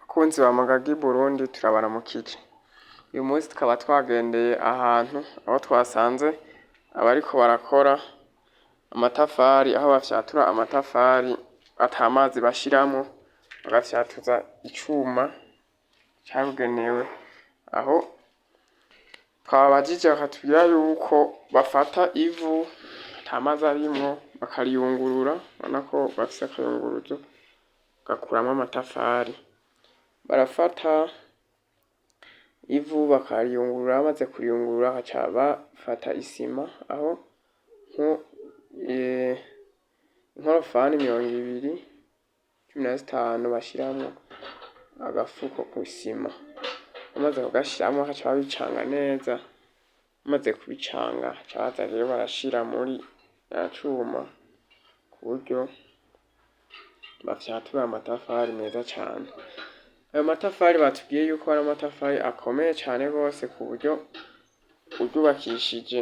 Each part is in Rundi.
Bakunzi ba Magagi Burundi turabaramukije. Uyu munsi tukaba twagendeye ahantu aho twasanze abariko barakora amatafari, aho bafyatura amatafari ata mazi bashiramwo, bagafyatuza icuma cabugenewe. Aho twababajije bakatubwira yuko bafata ivu ata mazi arimwo bakariyungurura, urabona ko bafise akayunguruzo gakuramwo amatafari. Barafata ivu bakariyungurura, bamaze kuriyungurura bagaca bafata isima, aho inkorofani 215 bashiramwo agafuko kw'isima. Bamaze kugashiramwo bagaca babicanga neza, bamaze kubicanga baca baza rero barashira muri cuma kuburyo bafyatura amatafari meza cane. Ayo matafari batubwiye yuko ari amatafari akomeye cane gose, kuburyo uryubakishije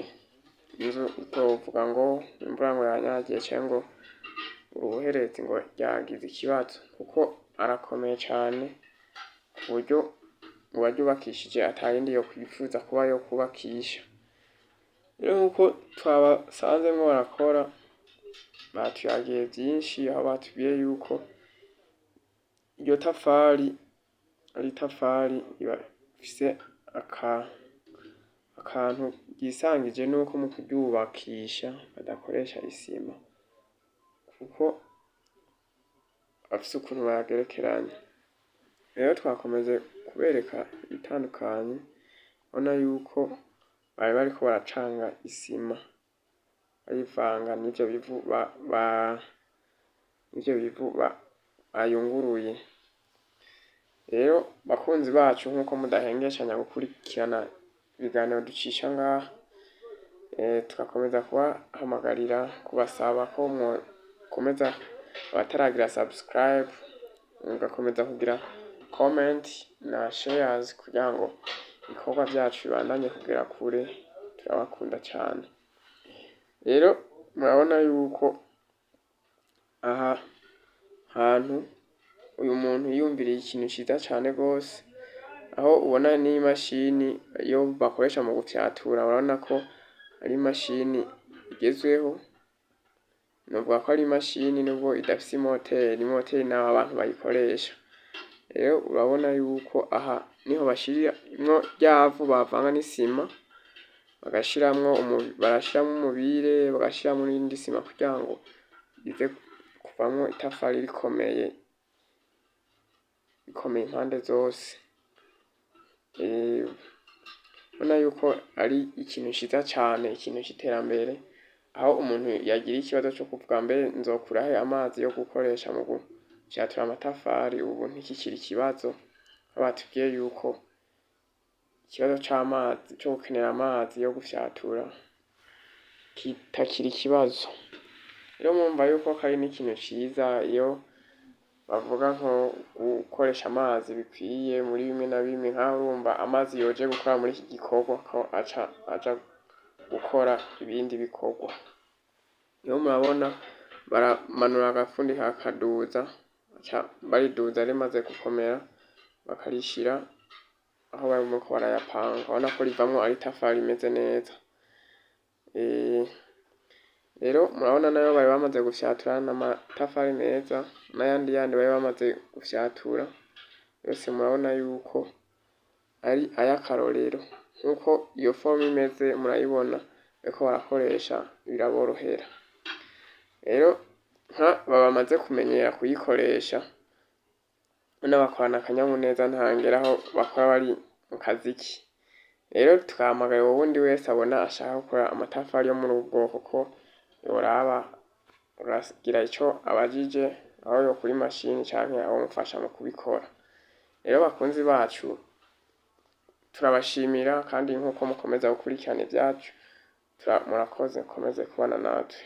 inzu utovuga ngo imvura ngo yanyagiye canke ngo uruherezi ngo ryagize ikibazo, kuko arakomeye cane kuburyo uwaryubakishije atayindi yokwipfuza kuba yokwubakisha. Rero nkuko twabasanzemwo barakora, batuyagiye vyinshi, aho batubwiye yuko iryo tafari ari itafari rifise akantu ryisangije, nuko mu kuryubakisha badakoresha isima, kuko bafise ukuntu bayagerekeranya. Rero twakomeje kubereka ibitandukanye, ubona yuko bari bariko baracanga isima bayivanga n'ivyo bivu bayunguruye. Rero bakunzi bacu, nkuko mudahengeshanya gukurikirana ibiganiro ducisha ngaha, tugakomeza kubahamagarira, kubasaba ko mwokomeza abataragira subscribe, mugakomeza kugira comment na shares kugira ngo ibikorwa vyacu bibandanye kugera kure. Turabakunda cane. Rero murabona yuko aha hantu uyu muntu yiyumviriye ikintu ciza cane gose, aho ubona n'imashini iyo bakoresha mu gufyatura, urabona ko ari imashini igezweho. Novuga ko ari imashini nubwo idafise imoteri, imoteri naho abantu bayikoresha. Rero urabona yuko aha niho bashiramwo ryavu bavanga n'isima, barashiramwo umubire, bagashiramwo n'iyindi sima kugira ngo bize kuvamwo itafari rikomeye impande zose. Urabona yuko ari ikintu ciza cane, ikintu c'iterambere, aho umuntu yagira ikibazo co kuvuga mbe nzokurahe amazi yo gukoresha mu gufyatura amatafari, ubu ntikikiri ikibazo. Aho batubwiye yuko ikibazo c'amazi, co gukenera amazi yo gufyatura kitakiri ikibazo. Rero murumva yuko ari n'ikintu ciza iyo bavuga nko gukoresha amazi bikwiye muri bimwe na bimwe, nkaho urumva amazi yoje gukora muri iki gikorwa ko aja gukora ibindi bikorwa. Rero murabona baramanura agapfundika bakaduza, bariduza rimaze gukomera bakarishira aho bariko barayapanga. Urabona ko rivamwo ari itafari rimeze neza. Rero murabona nayo bari bamaze gufyatura n'amatafari meza, n'ayandi bari bamaze gufyatura. Yose murabona yuko ari ay'akarorero. Nkuko iyo forme imeze murayibona, bariko barakoresha biraborohera. Rero bamaze kumenyera kuyikoresha, urabona bakorana akanyamuneza ntangere aho bakora bari mu kaziki. Rero tukahamagarira uwundi wese abona ashaka gukora amatafari yo muri ubu bwoko ko yoraba uragira ico abajije, aho yo kuri mashini canke abo mufasha mu kubikora. Rero bakunzi bacu turabashimira, kandi nkuko mukomeza gukurikirana ivyacu, murakoze, mukomeze kubana natwe.